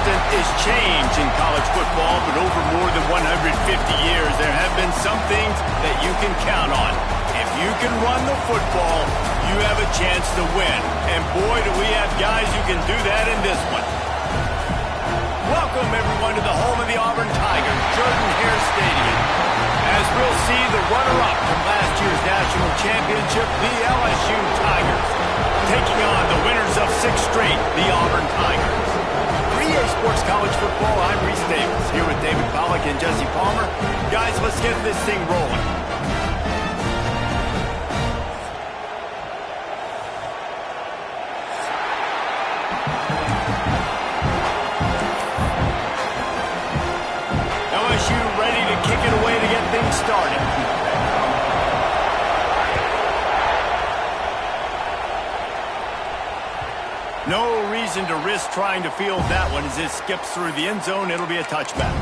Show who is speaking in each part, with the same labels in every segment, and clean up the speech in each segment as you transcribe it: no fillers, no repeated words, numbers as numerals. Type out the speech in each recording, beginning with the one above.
Speaker 1: constant is change in college football, but over more than 150 years, there have been some things that you can count on. If you can run the football, you have a chance to win. And boy, do we have guys who can do that in this one. Welcome, everyone, to the home of the Auburn Tigers, Jordan-Hare Stadium. As we'll see, the runner-up from last year's national championship, the LSU Tigers, taking on the winners of 6 straight, the Auburn Tigers. For EA Sports College Football, I'm Reese Davis, here with David Pollack and Jesse Palmer. Guys, let's get this thing rolling. LSU ready to kick it away to get things started. No reason to risk trying to field that one as it skips through the end zone. It'll be a touchback.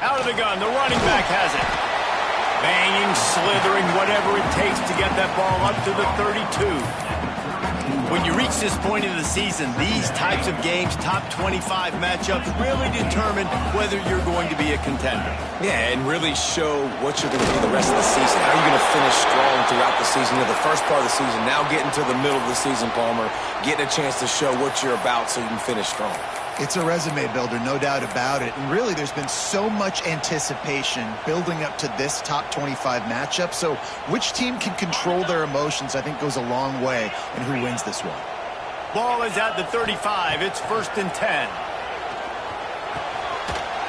Speaker 1: Out of the gun, the running back has it. Banging, slithering, whatever it takes to get that ball up to the 32. When you reach this point of the season, these types of games, top 25 matchups, really determine whether you're going to be a contender.
Speaker 2: Yeah, and really show what you're going to do the rest of the season. How you're going to finish strong throughout the season. The first part of the season, now getting to the middle of the season, Palmer, getting a chance to show what you're about so you can finish strong.
Speaker 3: It's a resume builder, no doubt about it. And really, there's been so much anticipation building up to this top 25 matchup. So which team can control their emotions, I think, goes a long way in who wins this one.
Speaker 1: Ball is at the 35. It's 1st and 10.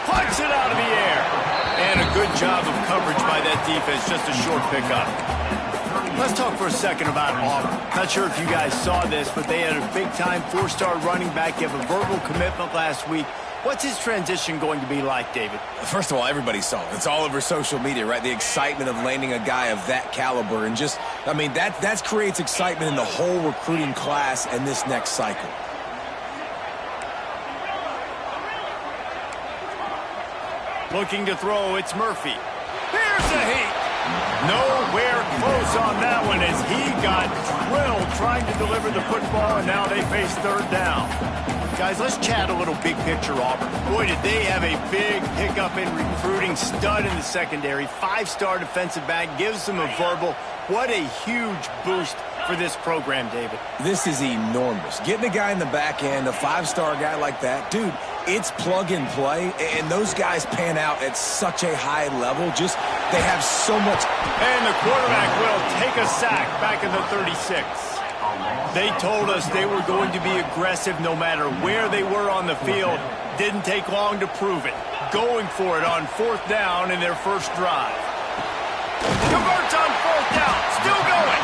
Speaker 1: Plucks it out of the air. And a good job of coverage by that defense. Just a short pickup. Let's talk for a second about Auburn. Not sure if you guys saw this, but they had a big-time 4-star running back give a verbal commitment last week. What's his transition going to be like, David?
Speaker 2: First of all, everybody saw it. It's all over social media, right? The excitement of landing a guy of that caliber. And just, I mean, that creates excitement in the whole recruiting class and this next cycle.
Speaker 1: Looking to throw, it's Murphy. Here's a heat. Nowhere close on that one as he got drilled trying to deliver the football, and now they face 3rd down. Guys, let's chat a little big picture Auburn. Boy, did they have a big pickup in recruiting. Stud in the secondary. 5-star defensive back. Gives them a verbal. What a huge boost for this program, David.
Speaker 2: This is enormous. Getting a guy in the back end, a 5-star guy like that, dude, it's plug and play, and those guys pan out at such a high level. Just, they have so much.
Speaker 1: And the quarterback will take a sack back in the 36. They told us they were going to be aggressive no matter where they were on the field. Didn't take long to prove it. Going for it on 4th down in their first drive. Converts on 4th down. Still going.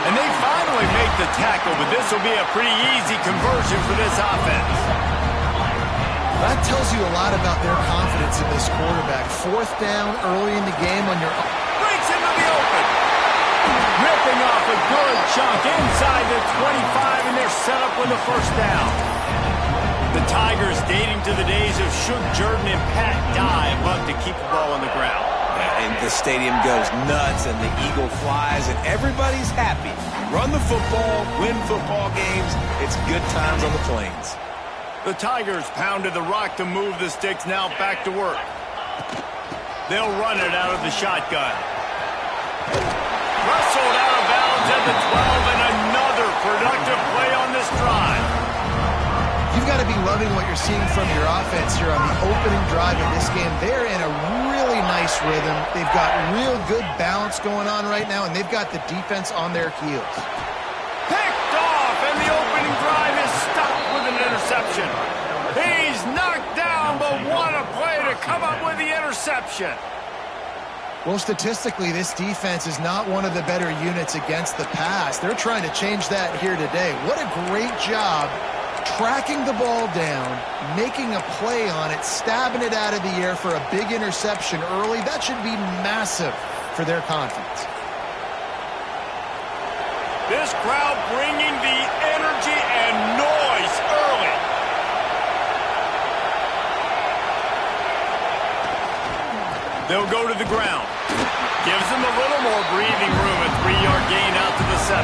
Speaker 1: And they finally make the tackle, but this will be a pretty easy conversion for this offense.
Speaker 3: That tells you a lot about their confidence in this quarterback. 4th down early in the game on your own.
Speaker 1: Breaks into the open. Ripping off a good chunk inside the 25, and they're set up with a 1st down. The Tigers, dating to the days of Shug Jordan and Pat Dye, love to keep the ball on the ground.
Speaker 2: And the stadium goes nuts, and the eagle flies, and everybody's happy. Run the football, win football games. It's good times on the plains.
Speaker 1: The Tigers pounded the rock to move the sticks, now back to work. They'll run it out of the shotgun. Wrestled out of bounds at the 12, and another productive play on this drive.
Speaker 3: You've got to be loving what you're seeing from your offense here on the opening drive of this game. They're in a really nice rhythm. They've got real good balance going on right now, and they've got the defense on their heels.
Speaker 1: Picked off, and the opening drive is stopped with an interception. He's knocked down, but what a play to come up with the interception.
Speaker 3: Well, statistically, this defense is not one of the better units against the pass. They're trying to change that here today. What a great job tracking the ball down, making a play on it, stabbing it out of the air for a big interception early. That should be massive for their confidence.
Speaker 1: This crowd bringing the energy and noise They'll go to the ground. Gives them a little more breathing room, a 3-yard gain out to the 7.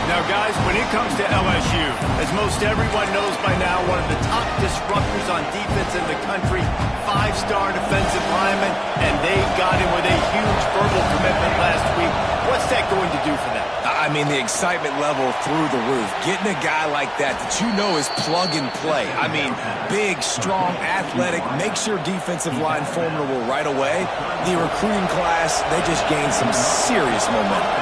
Speaker 1: Now, guys, when it comes to LSU, as most everyone knows by now, one of the top disruptors on defense in the country, 5-star defensive lineman, and they got him with a huge verbal commitment last week. What's that going to do for them?
Speaker 2: I mean, the excitement level through the roof. Getting a guy like that you know is plug and play. I mean, big, strong, athletic, makes your defensive line formidable right away. The recruiting class, they just gained some serious momentum.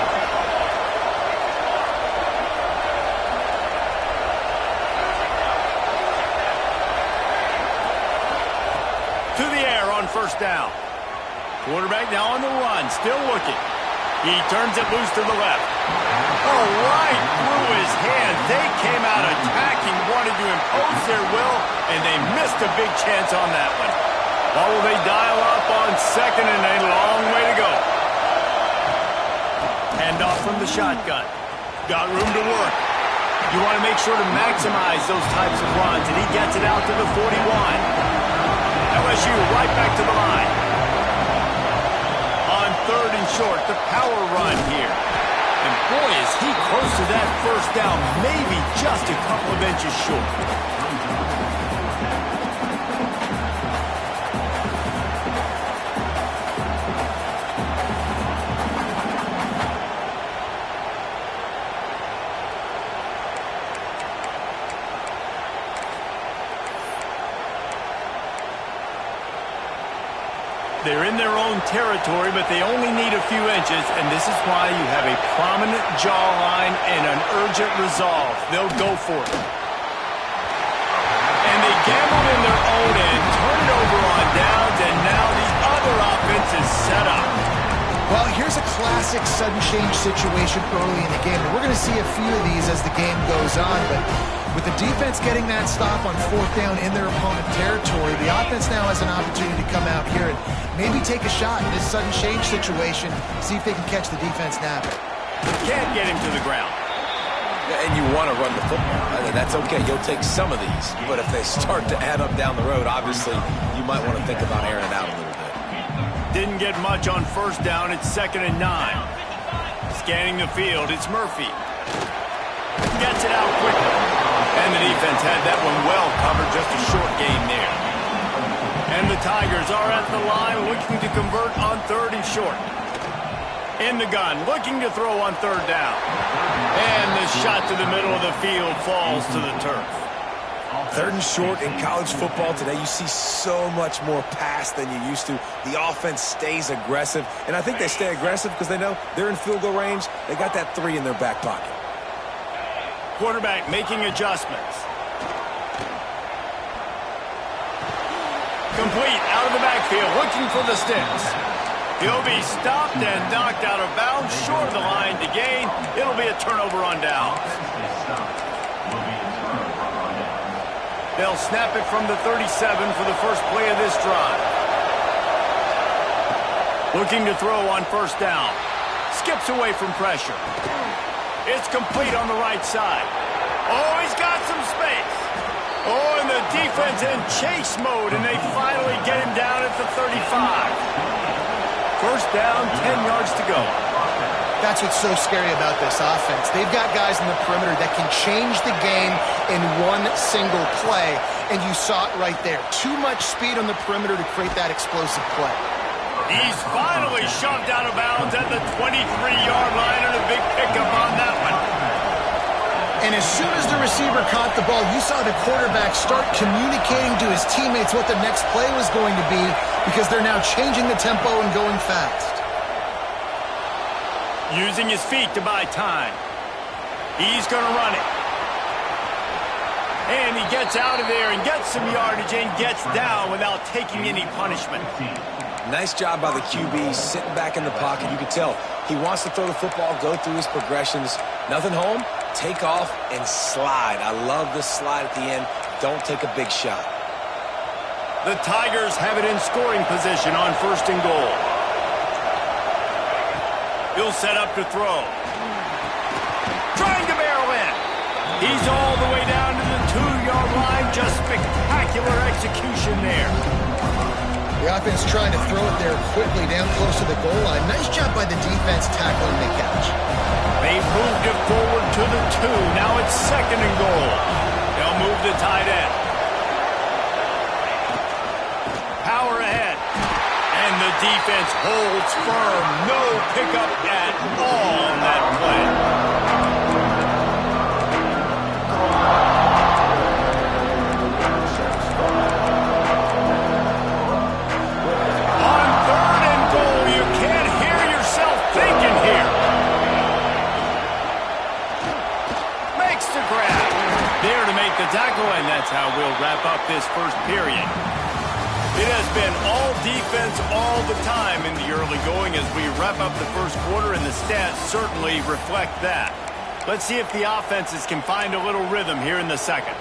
Speaker 1: To the air on first down. Quarterback now on the run, still looking. He turns it loose to the left. Oh, right through his hand. They came out attacking, wanted to impose their will, and they missed a big chance on that one. What will they dial up on second and a long way to go? Handoff from the shotgun. Got room to work. You want to make sure to maximize those types of runs, and he gets it out to the 41. LSU right back to the line. On third and short, the power run here. And boy, is he close to that first down, maybe just a couple of inches short. They're in their own territory, but they only need a few inches, and this is why you have a prominent jawline and an urgent resolve. They'll go for it. And they gambled in their own end, turn it over on downs, and now the other offense is set up.
Speaker 3: Well, here's a classic sudden change situation early in the game. And we're going to see a few of these as the game goes on, but with the defense getting that stop on fourth down in their opponent territory, the offense now has an opportunity to come out here and maybe take a shot in this sudden change situation, see if they can catch the defense napping.
Speaker 1: Can't get him to the ground.
Speaker 2: And you want to run the football. That's okay. You'll take some of these. But if they start to add up down the road, obviously, you might want to think about airing it out a little bit.
Speaker 1: Didn't get much on first down. It's 2nd and 9. Scanning the field, it's Murphy. Gets it out quickly. And the defense had that one well covered, just a short gain there. And the Tigers are at the line looking to convert on third and short. In the gun, looking to throw on third down. And the shot to the middle of the field falls to the turf.
Speaker 2: Third and short in college football today, you see so much more pass than you used to. The offense stays aggressive, and I think they stay aggressive because they know they're in field goal range. They got that 3 in their back pocket.
Speaker 1: Quarterback making adjustments. Complete out of the backfield, looking for the sticks. He'll be stopped and knocked out of bounds, short of the line to gain. It'll be a turnover on down. They'll snap it from the 37 for the first play of this drive. Looking to throw on first down. Skips away from pressure. It's complete on the right side. Oh, he's got some space. Oh, and the defense in chase mode, and they finally get him down at the 35. First down, 10 yards to go.
Speaker 3: That's what's so scary about this offense. They've got guys in the perimeter that can change the game in one single play, and you saw it right there. Too much speed on the perimeter to create that explosive play.
Speaker 1: He's finally shoved out of bounds at the 23-yard line, and a big pickup on that one.
Speaker 3: And as soon as the receiver caught the ball, you saw the quarterback start communicating to his teammates what the next play was going to be, because they're now changing the tempo and going fast.
Speaker 1: Using his feet to buy time. He's going to run it. And he gets out of there and gets some yardage and gets down without taking any punishment.
Speaker 2: Nice job by the QB, sitting back in the pocket. You can tell he wants to throw the football, go through his progressions. Nothing home, take off, and slide. I love this slide at the end. Don't take a big shot.
Speaker 1: The Tigers have it in scoring position on first and goal. He'll set up to throw. Trying to barrel in. He's all the way down to the 2-yard line. Just spectacular execution there.
Speaker 3: The offense trying to throw it there quickly down close to the goal line. Nice job by the defense tackling the catch.
Speaker 1: They moved it forward to the 2. Now it's 2nd and goal. They'll move the tight end. Power ahead. And the defense holds firm. No pickup at all on that play. There to make the tackle, and that's how we'll wrap up this first period. It has been all defense all the time in the early going as we wrap up the first quarter, and the stats certainly reflect that. Let's see if the offenses can find a little rhythm here in the second.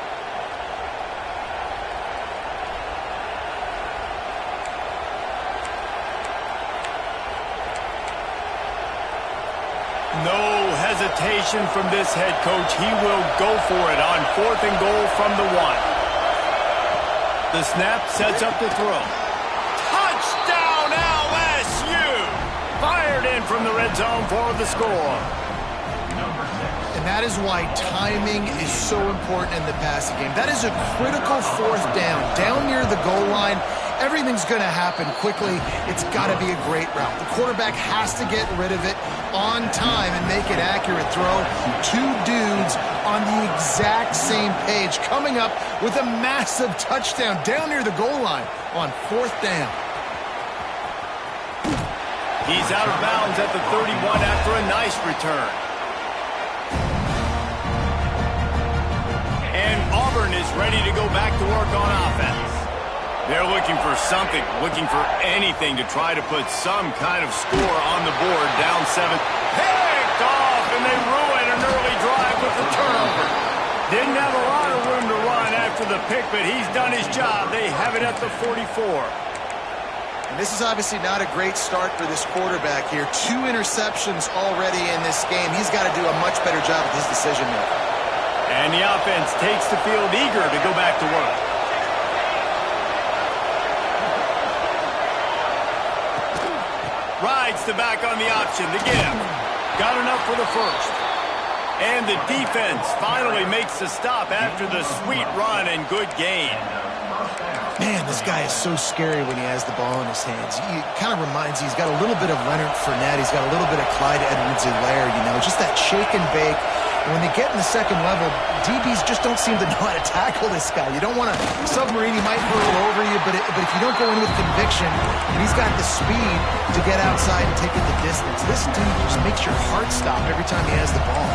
Speaker 1: No hesitation from this head coach. He will go for it on 4th and goal from the 1. The snap sets up the throw. Touchdown LSU! Fired in from the red zone for the score.
Speaker 3: And that is why timing is so important in the passing game. That is a critical 4th down. Down near the goal line, everything's going to happen quickly. It's got to be a great route. The quarterback has to get rid of it on time and make an accurate throw. 2 dudes on the exact same page, coming up with a massive touchdown down near the goal line on 4th down.
Speaker 1: He's out of bounds at the 31 after a nice return. And Auburn is ready to go back to work on offense. They're looking for something, looking for anything to try to put some kind of score on the board. Down 7. Picked off, and they ruin an early drive with the turnover. Didn't have a lot of room to run after the pick, but he's done his job. They have it at the 44.
Speaker 3: And this is obviously not a great start for this quarterback here. 2 interceptions already in this game. He's got to do a much better job with his decision-making.
Speaker 1: And the offense takes the field eager to go back to work. Rides the back on the option to give. Got enough for the first. And the defense finally makes the stop after the sweet run and good gain.
Speaker 3: Man, this guy is so scary when he has the ball in his hands. He kind of reminds you, he's got a little bit of Leonard Fournette. He's got a little bit of Clyde Edwards-Helaire, you know, just that shake and bake. And when they get in the second level, DBs just don't seem to know how to tackle this guy. You don't want to submarine. He might hurl over you, but if you don't go in with conviction, and he's got the speed to get outside and take it the distance. This dude just makes your heart stop every time he has the ball.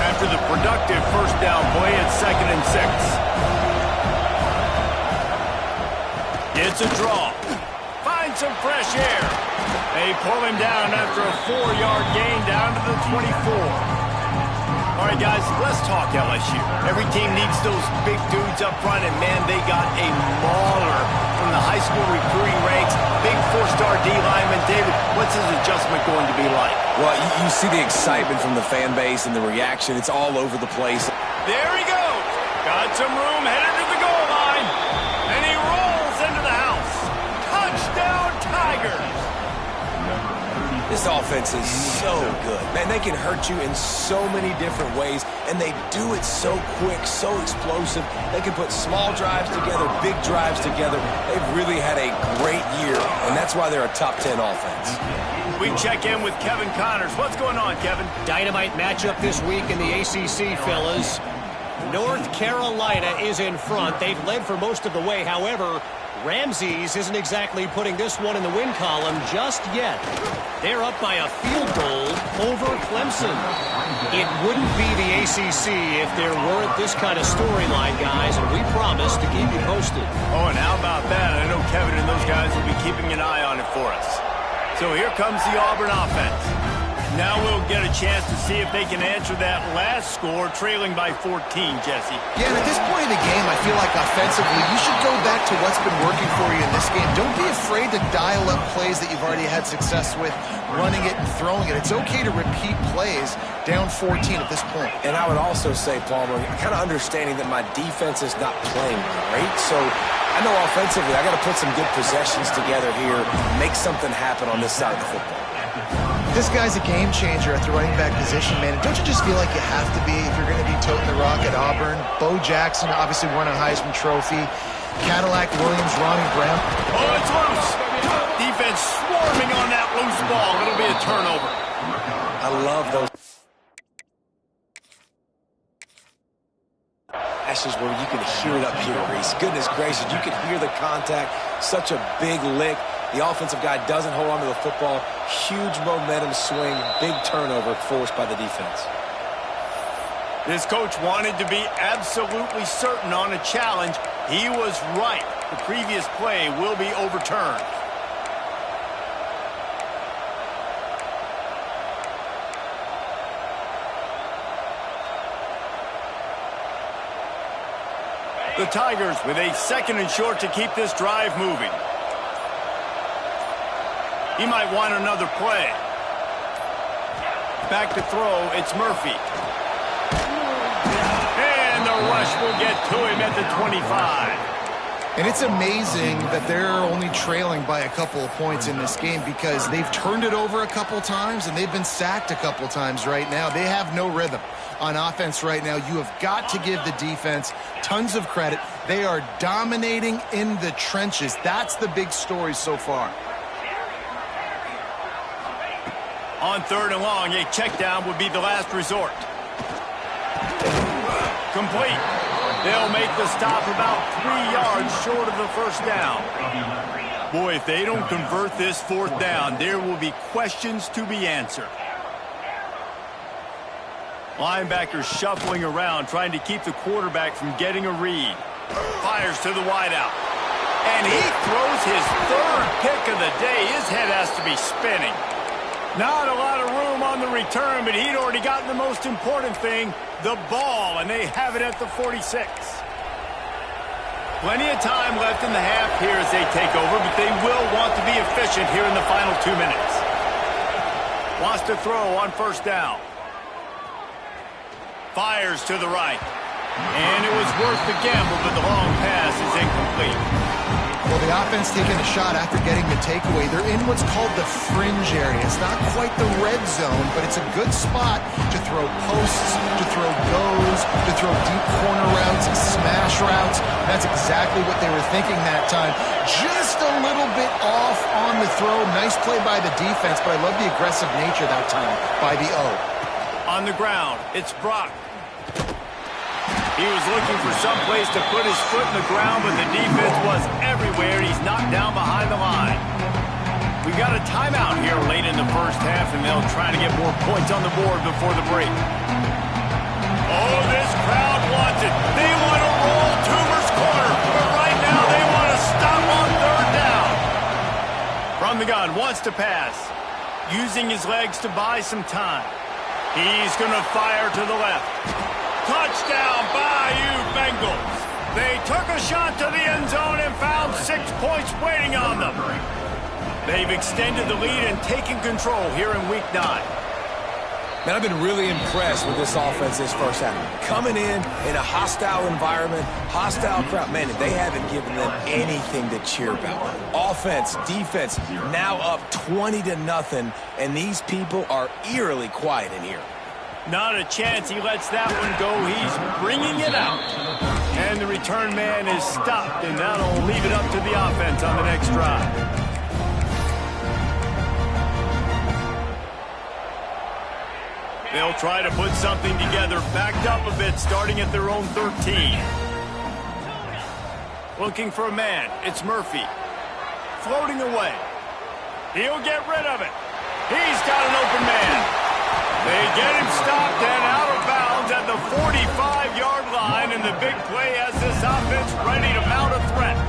Speaker 1: After the productive first down play, it's 2nd and 6. It's a draw. Find some fresh air. They pull him down after a 4-yard gain down to the 24. All right, guys, let's talk LSU. Every team needs those big dudes up front, and, man, they got a mauler from the high school recruiting ranks. Big 4-star D lineman. David, what's his adjustment going to be like?
Speaker 2: Well, you see the excitement from the fan base and the reaction. It's all over the place.
Speaker 1: There he goes. Got some room, headed to the goal line. And he rolls into the house. Touchdown, Tigers.
Speaker 2: This offense is so good. Man, they can hurt you in so many different ways, and they do it so quick, so explosive. They can put small drives together, big drives together. They've really had a great year, and that's why they're a top 10 offense.
Speaker 1: We check in with Kevin Connors. What's going on, Kevin?
Speaker 4: Dynamite matchup this week in the ACC, fellas. North Carolina is in front. They've led for most of the way. However, Ramses isn't exactly putting this one in the win column just yet. They're up by a field goal over Clemson. It wouldn't be the ACC if there weren't this kind of storyline, guys, and we promise to keep you posted.
Speaker 1: Oh, and how about that? I know Kevin and those guys will be keeping an eye on it for us. So here comes the Auburn offense. Now we'll get a chance to see if they can answer that last score, trailing by 14, Jesse.
Speaker 3: Yeah, and at this point of the game, I feel like offensively, you should go back to what's been working for you in this game. Don't be afraid to dial up plays that you've already had success with, running it and throwing it. It's okay to repeat plays down 14 at this point.
Speaker 2: And I would also say, Palmer, kind of understanding that my defense is not playing great, so I know offensively I got to put some good possessions together here, make something happen on this side of the football.
Speaker 3: This guy's a game changer at the running back position, man. Don't you just feel like you have to be if you're going to be toting the rock at Auburn? Bo Jackson obviously won a Heisman Trophy. Cadillac Williams, Ronnie Brown.
Speaker 1: Oh, it's loose. Defense swarming on that loose ball. It'll be a turnover.
Speaker 2: I love those. That's just where you can hear it up here, Reese. Goodness gracious, you can hear the contact. Such a big lick. The offensive guy doesn't hold on to the football. Huge momentum swing. Big turnover forced by the defense.
Speaker 1: This coach wanted to be absolutely certain on a challenge. He was right. The previous play will be overturned. The Tigers with a 2nd and short to keep this drive moving. He might want another play. Back to throw, it's Murphy. And the rush will get to him at the 25.
Speaker 3: And it's amazing that they're only trailing by a couple of points in this game because they've turned it over a couple times and they've been sacked a couple times right now. They have no rhythm on offense right now. You have got to give the defense tons of credit. They are dominating in the trenches. That's the big story so far.
Speaker 1: On 3rd and long, a check down would be the last resort. Complete. They'll make the stop about 3 yards short of the first down. Boy, if they don't convert this 4th down, there will be questions to be answered. Linebackers shuffling around, trying to keep the quarterback from getting a read. Fires to the wideout. And he throws his 3rd pick of the day. His head has to be spinning. Not a lot of room on the return, but he'd already gotten the most important thing, the ball, and they have it at the 46. Plenty of time left in the half here as they take over, but they will want to be efficient here in the final 2 minutes. Wants to throw on 1st down. Fires to the right. And it was worth the gamble, but the long pass is incomplete.
Speaker 3: Well, the offense taking a shot after getting the takeaway. They're in what's called the fringe area. It's not quite the red zone, but it's a good spot to throw posts, to throw goes, to throw deep corner routes, smash routes. That's exactly what they were thinking that time. Just a little bit off on the throw. Nice play by the defense, but I love the aggressive nature that time by the O.
Speaker 1: On the ground, it's Brock. He was looking for some place to put his foot in the ground, but the defense was everywhere. He's knocked down behind the line. We got a timeout here late in the 1st half, and they'll try to get more points on the board before the break. Oh, this crowd wants it. They want to roll Toomer's corner, but right now they want to stop on 3rd down. From the gun, wants to pass. Using his legs to buy some time. He's going to fire to the left. Touchdown, Bayou Bengals. They took a shot to the end zone and found 6 points waiting on them. They've extended the lead and taken control here in Week 9.
Speaker 2: Man, I've been really impressed with this offense this 1st half. Coming in a hostile environment, hostile crowd. Man, they haven't given them anything to cheer about. Offense, defense, now up 20-0, and these people are eerily quiet in here.
Speaker 1: Not a chance he lets that one go. He's bringing it out. And the return man is stopped, and that'll leave it up to the offense on the next drive. They'll try to put something together, backed up a bit, starting at their own 13. Looking for a man. It's Murphy. Floating away. He'll get rid of it. He's got an open man. They get him stopped and out of bounds at the 45-yard line, and the big play has this offense ready to mount a threat.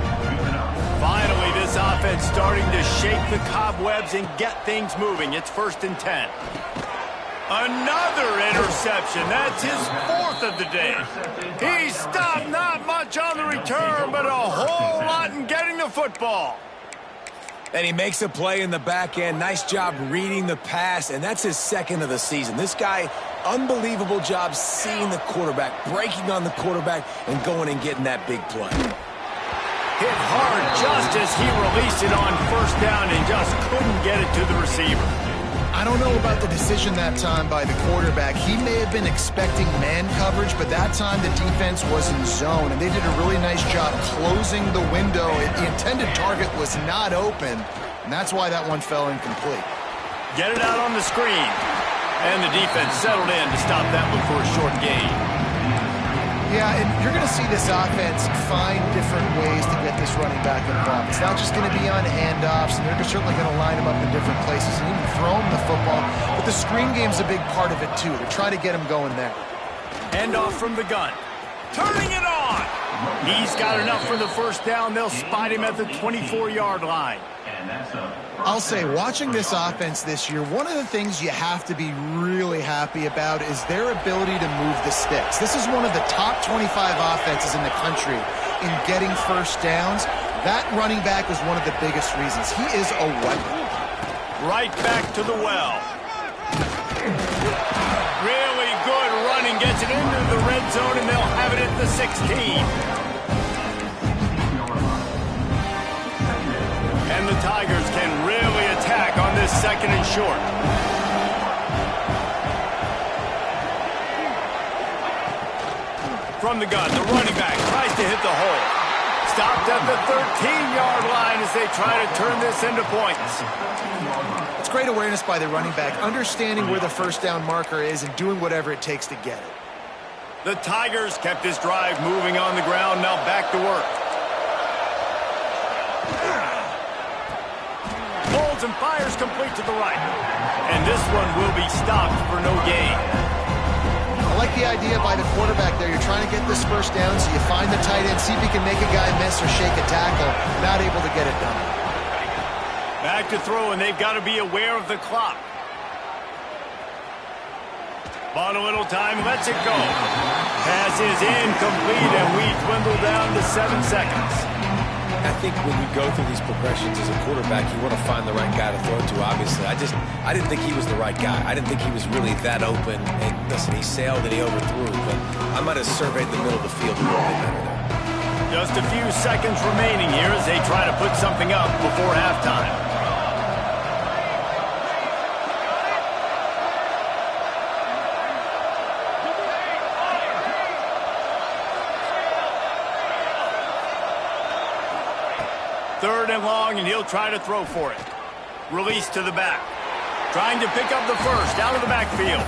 Speaker 1: Finally, this offense starting to shake the cobwebs and get things moving. It's 1st and 10. Another interception. That's his fourth of the day. He stopped not much on the return, but a whole lot in getting the football.
Speaker 2: And he makes a play in the back end. Nice job reading the pass, and that's his second of the season. This guy, unbelievable job seeing the quarterback, breaking on the quarterback, and going and getting that big play.
Speaker 1: Hit hard just as he released it on first down and just couldn't get it to the receiver.
Speaker 3: I don't know about the decision that time by the quarterback. He may have been expecting man coverage, but that time the defense was in zone, and they did a really nice job closing the window. The intended target was not open, and that's why that one fell incomplete.
Speaker 1: Get it out on the screen, and the defense settled in to stop that one for a short gain.
Speaker 3: Yeah, and you're going to see this offense find different ways to get this running back involved. It's not just going to be on handoffs, and they're certainly going to line him up in different places and even throw him the football. But the screen game's a big part of it, too. They're trying to get him going there.
Speaker 1: Handoff from the gun. Turning it on. He's got enough for the first down. They'll spot him at the 24-yard line.
Speaker 3: I'll say, watching this offense this year, one of the things you have to be really happy about is their ability to move the sticks. This is one of the top 25 offenses in the country in getting first downs. That running back is one of the biggest reasons. He is a weapon.
Speaker 1: Right back to the well. Really good running. Gets it into the red zone, and they'll have it at the 16. And the Tigers can really attack on this second and short. From the gun, the running back tries to hit the hole. Stopped at the 13-yard line as they try to turn this into points.
Speaker 3: It's great awareness by the running back, understanding where the first down marker is and doing whatever it takes to get it.
Speaker 1: The Tigers kept this drive moving on the ground, now back to work. Holds and fires complete to the right. And this one will be stopped for no gain.
Speaker 3: I like the idea by the quarterback there. You're trying to get this first down, so you find the tight end, see if you can make a guy miss or shake a tackle. Not able to get it done.
Speaker 1: Back to throw, and they've got to be aware of the clock. Bought a little time, lets it go. Pass is incomplete, and we dwindle down to 7 seconds.
Speaker 2: I think when you go through these progressions as a quarterback, you want to find the right guy to throw to, obviously. I didn't think he was the right guy. I didn't think he was really that open. And listen, he sailed and he overthrew, but I might have surveyed the middle of the field a little bit better there.
Speaker 1: Just a few seconds remaining here as they try to put something up before halftime. Third and long, and he'll try to throw for it. Release to the back. Trying to pick up the first out of the backfield.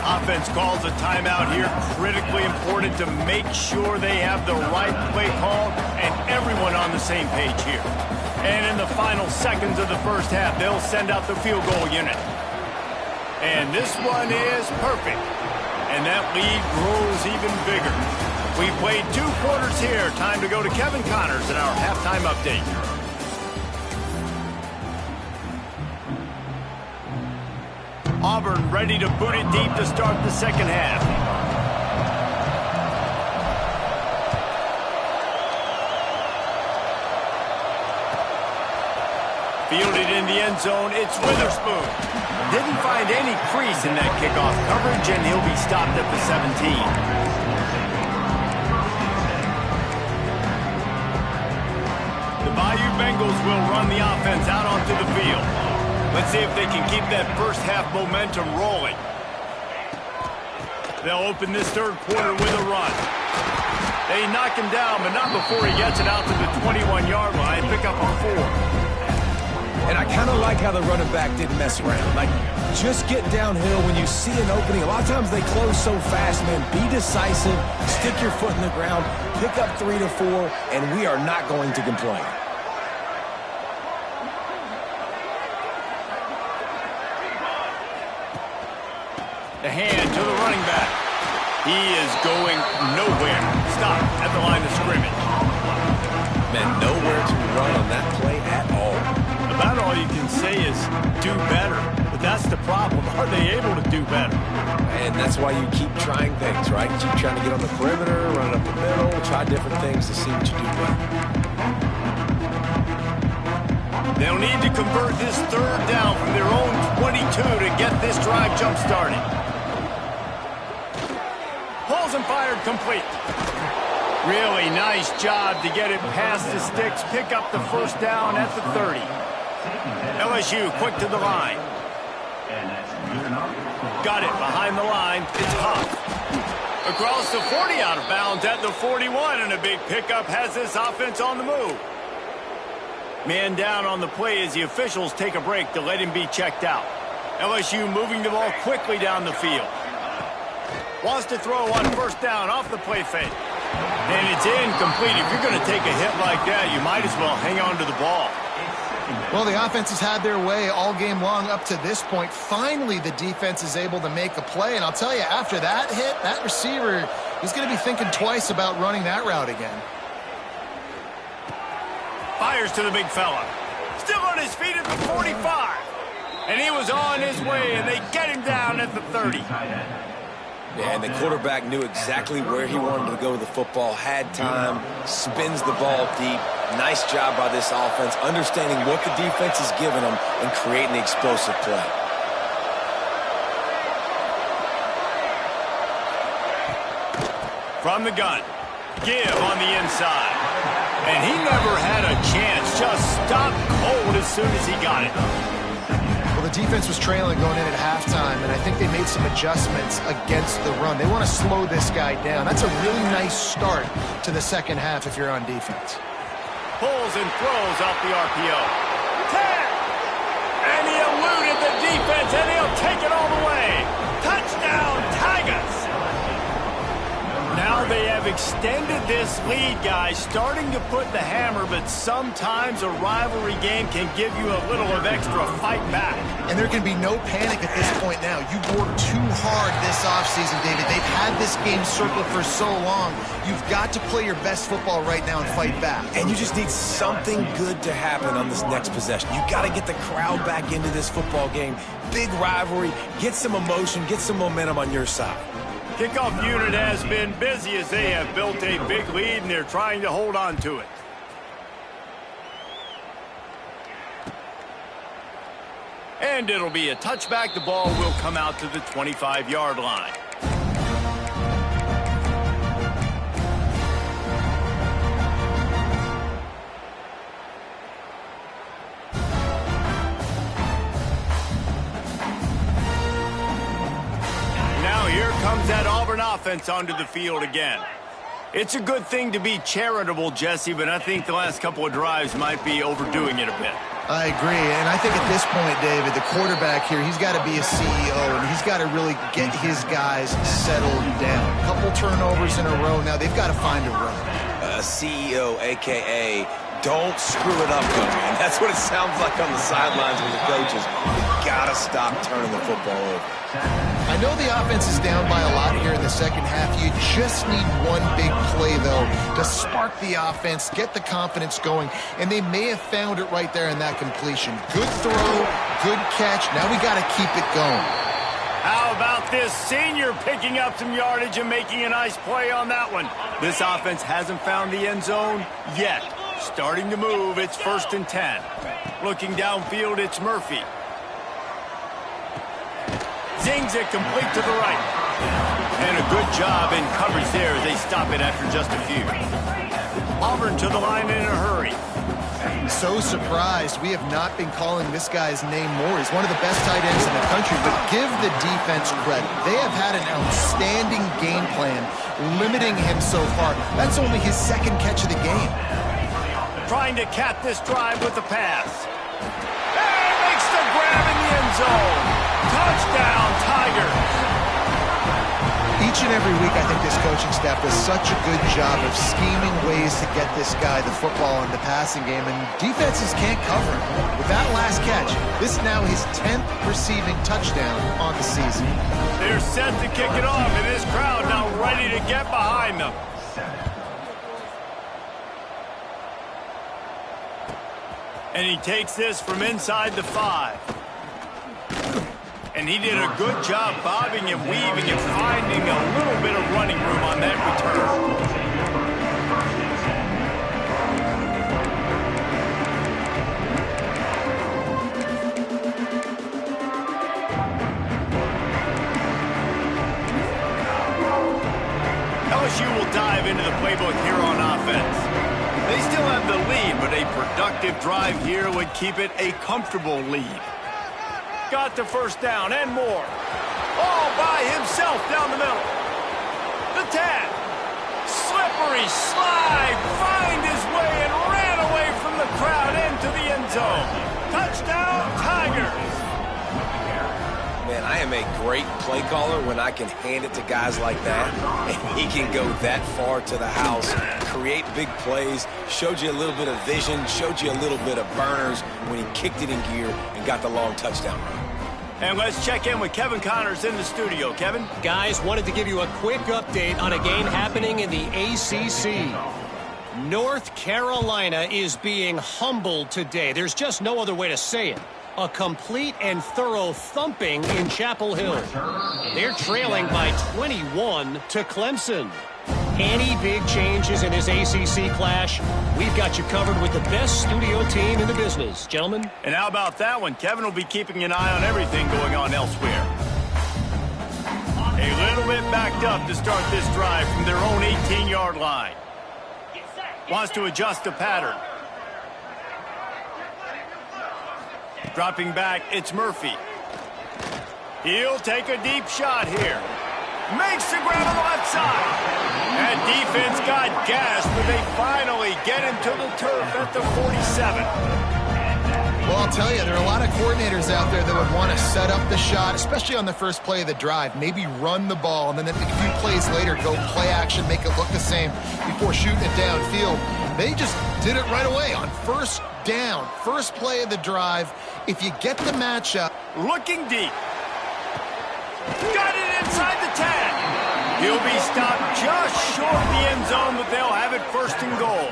Speaker 1: Offense calls a timeout here. Critically important to make sure they have the right play call and everyone on the same page here. And in the final seconds of the first half, they'll send out the field goal unit. And this one is perfect. And that lead grows even bigger. We played 2 quarters here. Time to go to Kevin Connors in our halftime update. Auburn ready to boot it deep to start the second half. Fielded in the end zone, it's Witherspoon. Didn't find any crease in that kickoff coverage, and he'll be stopped at the 17. Bayou Bengals will run the offense out onto the field. Let's see if they can keep that first half momentum rolling. They'll open this third quarter with a run. They knock him down, but not before he gets it out to the 21-yard line. Pick up a 4.
Speaker 2: And I kind of like how the running back didn't mess around. Like, just get downhill when you see an opening. A lot of times they close so fast, man. Be decisive, stick your foot in the ground, pick up 3 to 4, and we are not going to complain.
Speaker 1: The hand to the running back. He is going nowhere. Stop at the line of scrimmage.
Speaker 2: Man, nowhere to run on that play at all.
Speaker 1: About all you can say is do better. But that's the problem. Are they able to do better?
Speaker 2: And that's why you keep trying things, right? Keep trying to get on the perimeter, run it up the middle, try different things to see what you do well.
Speaker 1: They'll need to convert this third down from their own 22 to get this drive jump-started. Pulls and fired complete. Really nice job to get it past the sticks, pick up the first down at the 30. LSU quick to the line. Got it behind the line. It's Huff. Across the 40 out of bounds at the 41, and a big pickup has this offense on the move. Man down on the play as the officials take a break to let him be checked out. LSU moving the ball quickly down the field. Wants to throw on first down off the play fake. And it's incomplete. If you're going to take a hit like that, you might as well hang on to the ball.
Speaker 3: Well, the offense has had their way all game long up to this point. Finally, the defense is able to make a play. And I'll tell you, after that hit, that receiver is going to be thinking twice about running that route again.
Speaker 1: Fires to the big fella. Still on his feet at the 45. And he was on his way, and they get him down at the 30.
Speaker 2: Yeah, and the quarterback knew exactly where he wanted to go with the football, had time, spins the ball deep. Nice job by this offense, understanding what the defense is giving them and creating the explosive play.
Speaker 1: From the gun, give on the inside. And he never had a chance, just stopped cold as soon as he got it.
Speaker 3: Well, the defense was trailing going in at halftime, and I think they made some adjustments against the run. They want to slow this guy down. That's a really nice start to the second half if you're on defense.
Speaker 1: Pulls and throws off the RPO. 10! And he eluded the defense, and he'll take it all the way. Touchdown, Tigers! Now they have extended this lead, guys, starting to put the hammer, but sometimes a rivalry game can give you a little of extra fight back.
Speaker 3: And there can be no panic at this point now. You've worked too hard this offseason, David. They've had this game circled for so long. You've got to play your best football right now and fight back.
Speaker 2: And you just need something good to happen on this next possession. You got to get the crowd back into this football game. Big rivalry. Get some emotion. Get some momentum on your side.
Speaker 1: Kickoff unit has been busy as they have built a big lead, and they're trying to hold on to it. And it'll be a touchback. The ball will come out to the 25-yard line. Comes that Auburn offense onto the field again. It's a good thing to be charitable, Jesse, but I think the last couple of drives might be overdoing it a bit.
Speaker 3: I agree, and I think at this point, David, the quarterback here, he's got to be a CEO, and he's got to really get his guys settled down. A couple turnovers in a row now. They've got to find a run.
Speaker 2: CEO, a.k.a. don't screw it up, man. That's what it sounds like on the sidelines with the coaches. You got to stop turning the football over.
Speaker 3: I know the offense is down by a lot here in the second half. You just need one big play, though, to spark the offense, get the confidence going, and they may have found it right there in that completion. Good throw, good catch. Now we got to keep it going.
Speaker 1: How about this senior picking up some yardage and making a nice play on that one? This offense hasn't found the end zone yet. Starting to move, it's 1st and 10. Looking downfield, it's Murphy. Zings it complete to the right. And a good job in coverage there as they stop it after just a few. Auburn to the line in a hurry.
Speaker 3: So surprised we have not been calling this guy's name more. He's one of the best tight ends in the country, but give the defense credit. They have had an outstanding game plan, limiting him so far. That's only his second catch of the game.
Speaker 1: Trying to cap this drive with the pass. And makes the grab in the end zone. Touchdown, Tigers.
Speaker 3: Each and every week, I think this coaching staff does such a good job of scheming ways to get this guy the football in the passing game, and defenses can't cover him. With that last catch, this is now his 10th receiving touchdown on the season.
Speaker 1: They're set to kick it off, and this crowd now ready to get behind them. And he takes this from inside the 5. And he did a good job bobbing and weaving and finding a little bit of running room on that return. LSU will dive into the playbook here on offense. They still have the lead, but a productive drive here would keep it a comfortable lead. Got the first down and more. All by himself down the middle. The 10. Slippery slide. Find his way and ran away from the crowd into the end zone. Touchdown, Tigers.
Speaker 2: Man, I am a great play caller when I can hand it to guys like that, and he can go that far to the house, create big plays, showed you a little bit of vision, showed you a little bit of burners when he kicked it in gear and got the long touchdown run.
Speaker 1: And let's check in with Kevin Connors in the studio. Kevin?
Speaker 4: Guys, wanted to give you a quick update on a game happening in the ACC. North Carolina is being humbled today. There's just no other way to say it. A complete and thorough thumping in Chapel Hill. They're trailing by 21 to Clemson. Any big changes in this ACC clash? We've got you covered with the best studio team in the business, gentlemen.
Speaker 1: And how about that one? Kevin will be keeping an eye on everything going on elsewhere. A little bit backed up to start this drive from their own 18-yard line. Wants to adjust the pattern. Dropping back, it's Murphy. He'll take a deep shot here. Makes the grab on the left side. And defense got gassed, but they finally get him to the turf at the 47.
Speaker 3: Well, I'll tell you, there are a lot of coordinators out there that would want to set up the shot, especially on the first play of the drive, maybe run the ball, and then a few plays later go play action, make it look the same before shooting it downfield. They just did it right away on first down, first play of the drive. If you get the matchup.
Speaker 1: Looking deep. Got it inside the 10. He'll be stopped just short of the end zone, but they'll have it first and goal.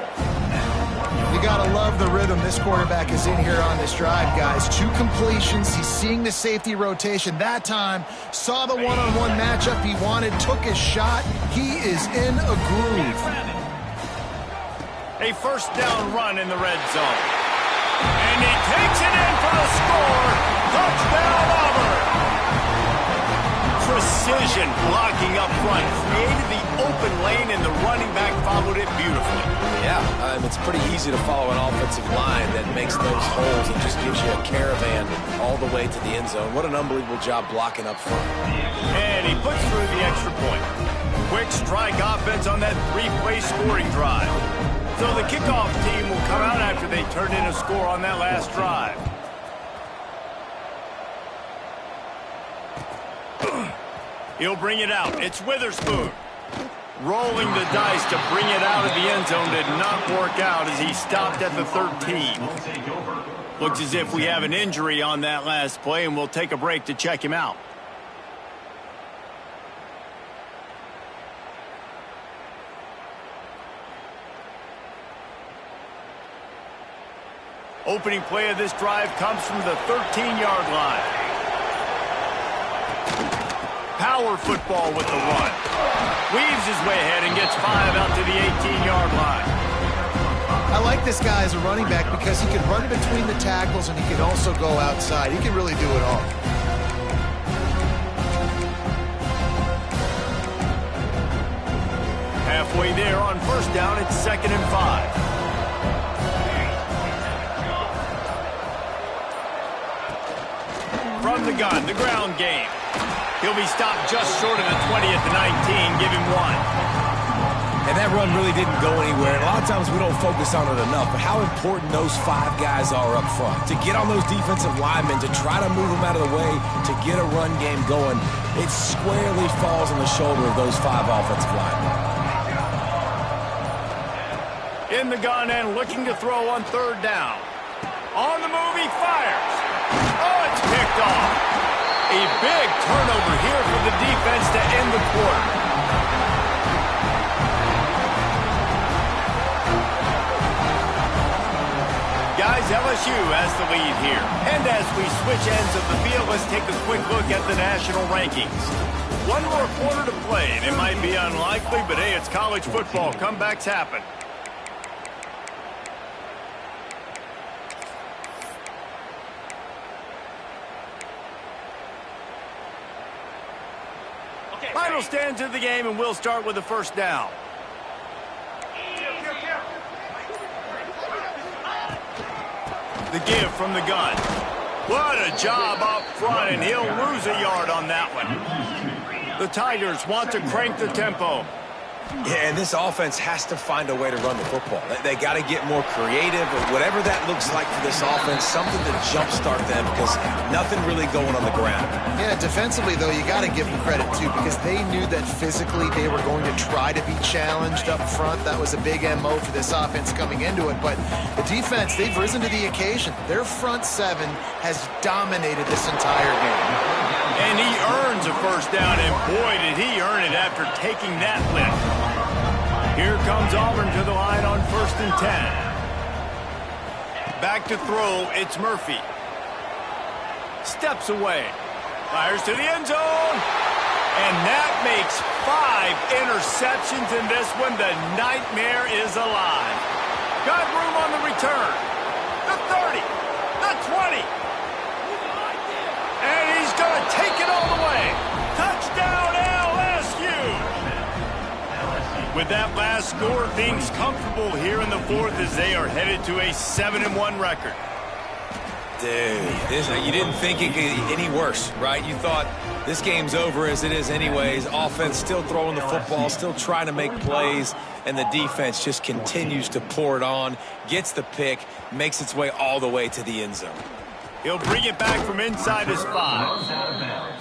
Speaker 3: You got to love the rhythm this quarterback is in here on this drive, guys. 2 completions. He's seeing the safety rotation. That time, saw the one-on-one matchup he wanted, took his shot. He is in a groove.
Speaker 1: A first down run in the red zone. And he takes it in for the score. Touchdown, Auburn. Precision blocking up front. Created the open lane, and the running back followed it beautifully.
Speaker 2: Yeah, it's pretty easy to follow an offensive line that makes those holes and just gives you a caravan all the way to the end zone. What an unbelievable job blocking up front.
Speaker 1: And he puts through the extra point. Quick strike offense on that 3-play scoring drive. So the kickoff team will come out after they turn in a score on that last drive. He'll bring it out. It's Witherspoon. Rolling the dice to bring it out of the end zone did not work out as he stopped at the 13. Looks as if we have an injury on that last play, and we'll take a break to check him out. Opening play of this drive comes from the 13-yard line. Power football with the run. Weaves his way ahead and gets 5 out to the 18-yard line.
Speaker 3: I like this guy as a running back because he can run between the tackles and he can also go outside. He can really do it all.
Speaker 1: Halfway there on first down, it's 2nd and 5. From the gun, the ground game. He'll be stopped just short of the 20 at the 19. Give him 1.
Speaker 2: And that run really didn't go anywhere. And a lot of times we don't focus on it enough, but how important those 5 guys are up front. To get on those defensive linemen, to try to move them out of the way, to get a run game going, it squarely falls on the shoulder of those 5 offensive linemen.
Speaker 1: In the gun and looking to throw on 3rd down. On the move, he fires. Oh, it's picked off. A big turnover here for the defense to end the quarter. Guys, LSU has the lead here. And as we switch ends of the field, let's take a quick look at the national rankings. One more quarter to play, and it might be unlikely, but hey, it's college football. Comebacks happen. Final stands of the game, and we'll start with the first down. The give from the gun. What a job up front, and he'll lose a yard on that one. The Tigers want to crank the tempo.
Speaker 2: Yeah, and this offense has to find a way to run the football. They got to get more creative, or whatever that looks like for this offense, something to jumpstart them, because nothing really going on the ground.
Speaker 3: Yeah, defensively, though, you got to give them credit, too, because they knew that physically they were going to try to be challenged up front. That was a big MO for this offense coming into it. But the defense, they've risen to the occasion. Their front seven has dominated this entire game.
Speaker 1: And he earns a first down, and boy, did he earn it after taking that lift. Here comes Auburn to the line on 1st and 10. Back to throw, it's Murphy. Steps away. Fires to the end zone. And that makes 5 interceptions in this one. The nightmare is alive. Got room on the return. The 30. The 20. And he's going to take it all the way. Touchdown, LSU. With that last score, things comfortable here in the 4th as they are headed to a 7-1 record.
Speaker 2: Dude, you didn't think it could get any worse, right? You thought this game's over as it is anyways. Offense still throwing the football, still trying to make plays, and the defense just continues to pour it on, gets the pick, makes its way all the way to the end zone.
Speaker 1: He'll bring it back from inside his 5.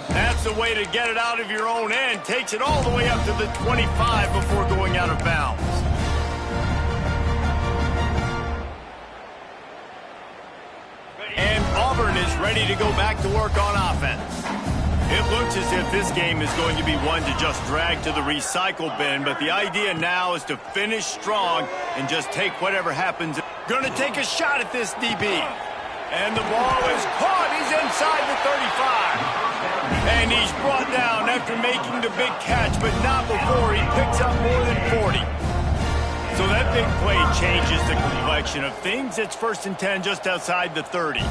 Speaker 1: That's the way to get it out of your own end. Takes it all the way up to the 25 before going out of bounds. And Auburn is ready to go back to work on offense. It looks as if this game is going to be one to just drag to the recycle bin, but the idea now is to finish strong and just take whatever happens. Going to take a shot at this DB. And the ball is caught. He's inside the 35. And he's brought down after making the big catch, but not before he picks up more than 40. So that big play changes the complexion of things. It's 1st and 10 just outside the 30.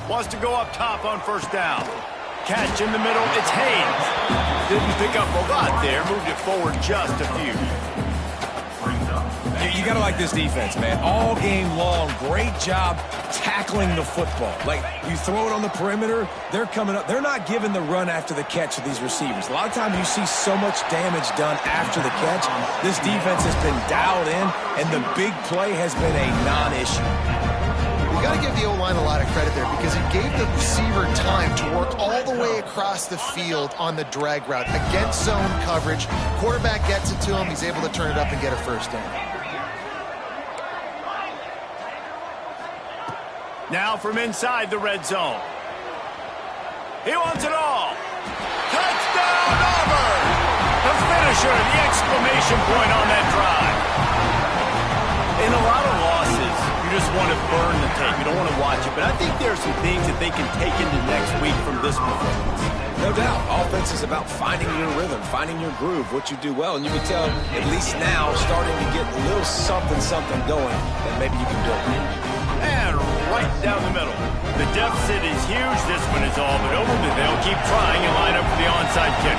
Speaker 1: Wants to go up top on 1st down. Catch in the middle. It's Haynes. Didn't pick up a lot there. Moved it forward just a few.
Speaker 2: You got to like this defense, man. All game long, great job tackling the football. Like, you throw it on the perimeter, they're coming up. They're not giving the run after the catch to these receivers. A lot of times you see so much damage done after the catch. This defense has been dialed in, and the big play has been a non-issue.
Speaker 3: You got to give the O-line a lot of credit there because it gave the receiver time to work all the way across the field on the drag route against zone coverage. Quarterback gets it to him. He's able to turn it up and get a first down.
Speaker 1: Now from inside the red zone. He wants it all. Touchdown, Auburn! The finisher, the exclamation point on that drive. In a lot of losses, you just want to burn the tape. You don't want to watch it. But I think there are some things that they can take into next week from this performance.
Speaker 2: No doubt. Offense is about finding your rhythm, finding your groove, what you do well. And you can tell, at least now, starting to get a little something going that maybe you can build.
Speaker 1: And right down the middle. The deficit is huge. This one is all but over, but they'll keep trying and line up for the onside kick.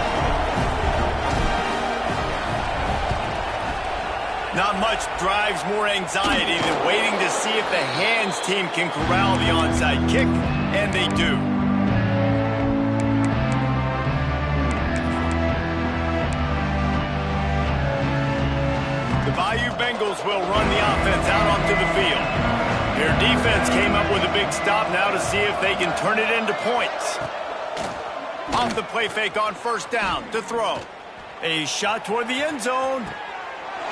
Speaker 1: Not much drives more anxiety than waiting to see if the hands team can corral the onside kick, and they do. The Bayou Bengals will run the offense out onto the field. Their defense came up with a big stop now to see if they can turn it into points. Off the play fake on 1st down to throw. A shot toward the end zone.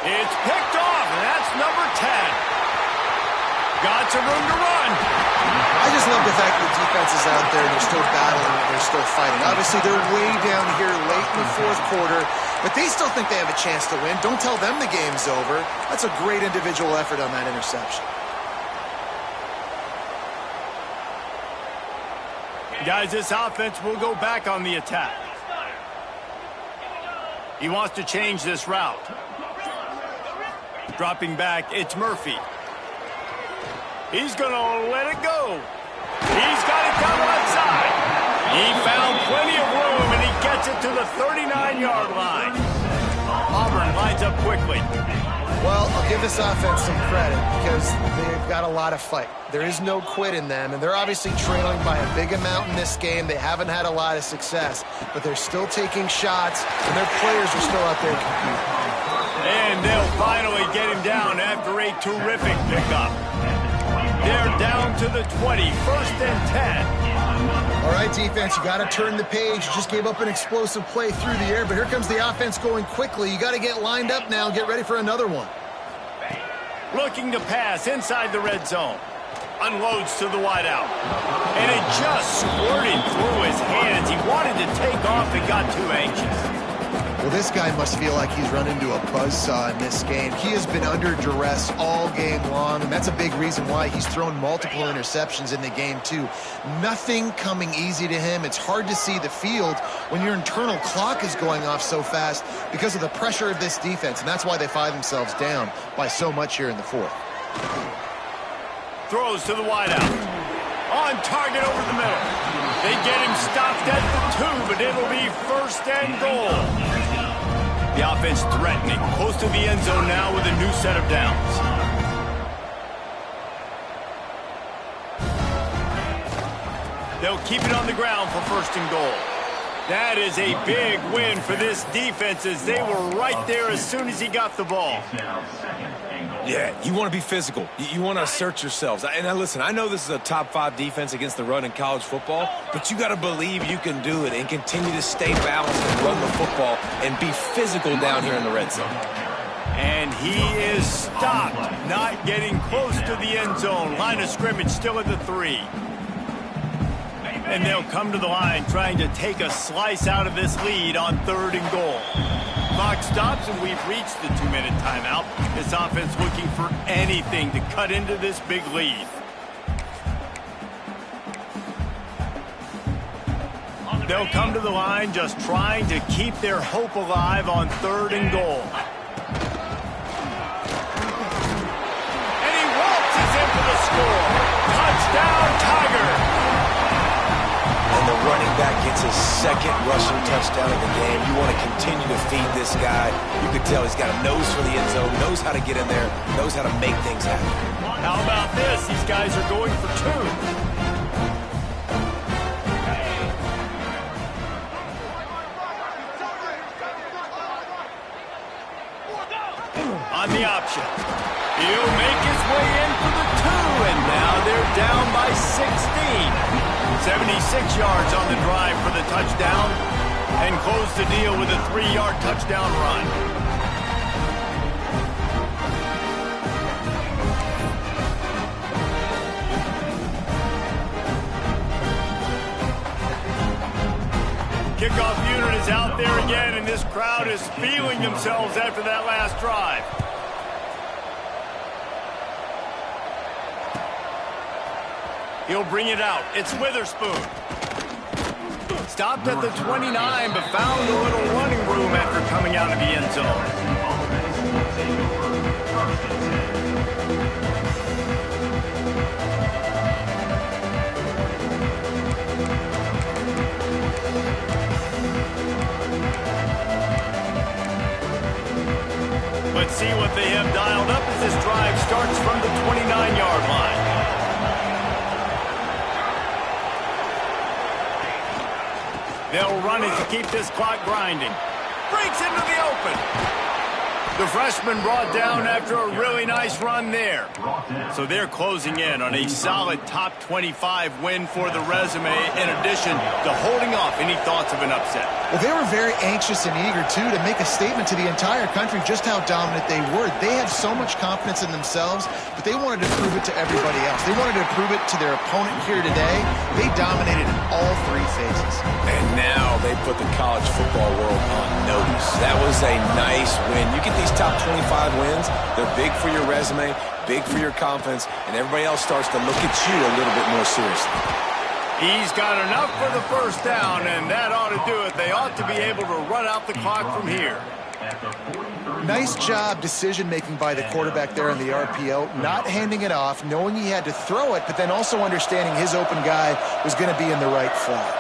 Speaker 1: It's picked off, and that's number 10. Got some room to run.
Speaker 3: I just love the fact that the defense is out there and they're still battling and they're still fighting. Obviously, they're way down here late in the 4th quarter, but they still think they have a chance to win. Don't tell them the game's over. That's a great individual effort on that interception.
Speaker 1: Guys, this offense will go back on the attack. He wants to change this route. Dropping back, it's Murphy. He's going to let it go. He's got it down the left side. He found plenty of room, and he gets it to the 39-yard line. Auburn lines up quickly.
Speaker 3: Well, I'll give this offense some credit because they've got a lot of fight. There is no quit in them, and they're obviously trailing by a big amount in this game. They haven't had a lot of success, but they're still taking shots, and their players are still out there competing.
Speaker 1: And they'll finally get him down after a terrific pickup. They're down to the 20, first and 10.
Speaker 3: All right, defense, you got to turn the page. You just gave up an explosive play through the air, but here comes the offense going quickly. You got to get lined up now, get ready for another one.
Speaker 1: Looking to pass inside the red zone. Unloads to the wideout. And it just squirted through his hands. He wanted to take off and got too anxious.
Speaker 3: Well, this guy must feel like he's run into a buzzsaw in this game. He has been under duress all game long, and that's a big reason why he's thrown multiple interceptions in the game, too. Nothing coming easy to him. It's hard to see the field when your internal clock is going off so fast because of the pressure of this defense, and that's why they find themselves down by so much here in the fourth.
Speaker 1: Throws to the wideout. On target over the middle. They get him stopped at the 2, but it'll be first and goal. The offense threatening, close to the end zone now with a new set of downs. They'll keep it on the ground for first and goal. That is a big win for this defense as they were right there as soon as he got the ball.
Speaker 2: Yeah, you want to be physical. You want to assert yourselves. And now listen, I know this is a top-5 defense against the run in college football, but you got to believe you can do it and continue to stay balanced and run the football and be physical down here in the red zone.
Speaker 1: And he is stopped, not getting close to the end zone. Line of scrimmage still at the 3. And they'll come to the line trying to take a slice out of this lead on 3rd and goal. Clock stops, and we've reached the 2-minute timeout. This offense looking for anything to cut into this big lead. They'll come to the line just trying to keep their hope alive on 3rd and goal. And he waltzes in for the score. Touchdown, Tiger!
Speaker 2: And the running back gets his 2nd rushing touchdown of the game. You want to continue to feed this guy. You can tell he's got a nose for the end zone, knows how to get in there, knows how to make things happen.
Speaker 1: How about this? These guys are going for 2. On the option. He'll make his way in for the 2, and now they're down by 16. 76 yards on the drive for the touchdown, and close the deal with a 3-yard touchdown run. Kickoff unit is out there again, and this crowd is feeling themselves after that last drive. He'll bring it out. It's Witherspoon. Stopped at the 29, but found a little running room after coming out of the end zone. Let's see what they have dialed up as this drive starts from the 29-yard line. They'll run it to keep this clock grinding. Breaks into the open. The freshman brought down after a really nice run there. So they're closing in on a solid top 25 win for the resume, in addition to holding off any thoughts of an upset.
Speaker 3: Well, they were very anxious and eager, too, to make a statement to the entire country just how dominant they were. They have so much confidence in themselves, but they wanted to prove it to everybody else. They wanted to prove it to their opponent here today. They dominated in all 3 phases.
Speaker 2: And now they put the college football world on notice. That was a nice win. You get these top 25 wins, they're big for your resume, big for your confidence, and everybody else starts to look at you a little bit more seriously.
Speaker 1: He's got enough for the first down, and that ought to do it. They ought to be able to run out the clock from here.
Speaker 3: Nice job decision-making by the quarterback there in the RPO, not handing it off, knowing he had to throw it, but then also understanding his open guy was going to be in the right flat.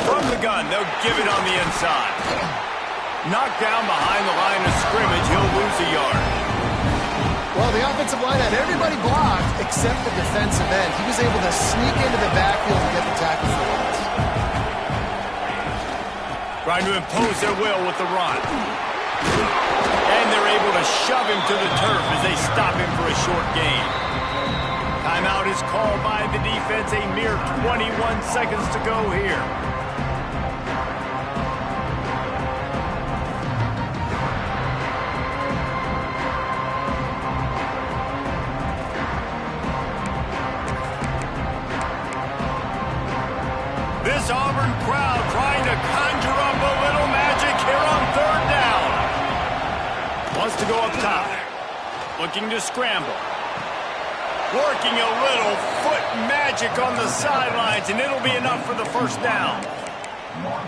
Speaker 1: From the gun, they'll give it on the inside. Knocked down behind the line of scrimmage, he'll lose a yard.
Speaker 3: Well, the offensive line had everybody blocked except the defensive end. He was able to sneak into the backfield and get the tackle for loss.
Speaker 1: Trying to impose their will with the run. And they're able to shove him to the turf as they stop him for a short gain. Timeout is called by the defense. A mere 21 seconds to go here. This Auburn crowd trying to conjure up a little magic here on third down. Wants to go up top. Looking to scramble. Working a little foot magic on the sidelines, and it'll be enough for the first down.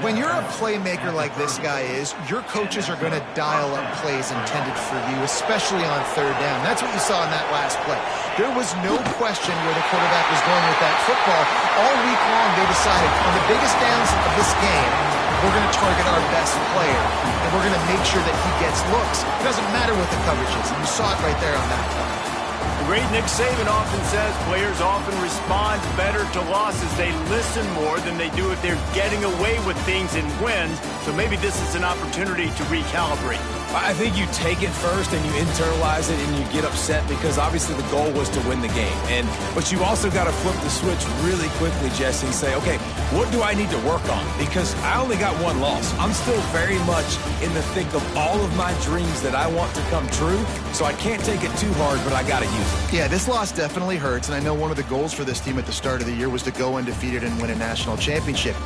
Speaker 3: When you're a playmaker like this guy is, your coaches are going to dial up plays intended for you, especially on third down. That's what you saw in that last play. There was no question where the quarterback was going with that football. All week long, they decided, on the biggest downs of this game, we're going to target our best player, and we're going to make sure that he gets looks. It doesn't matter what the coverage is, and you saw it right there on that play.
Speaker 1: The great Nick Saban often says players often respond better to losses. They listen more than they do if they're getting away with things and wins. So maybe this is an opportunity to recalibrate.
Speaker 2: I think you take it first and you internalize it and you get upset because obviously the goal was to win the game. But you also got to flip the switch really quickly, Jesse, and say, okay, what do I need to work on? Because I only got one loss. I'm still very much in the thick of all of my dreams that I want to come true. So I can't take it too hard, but I got to use it.
Speaker 3: Yeah, this loss definitely hurts, and I know one of the goals for this team at the start of the year was to go undefeated and win a national championship.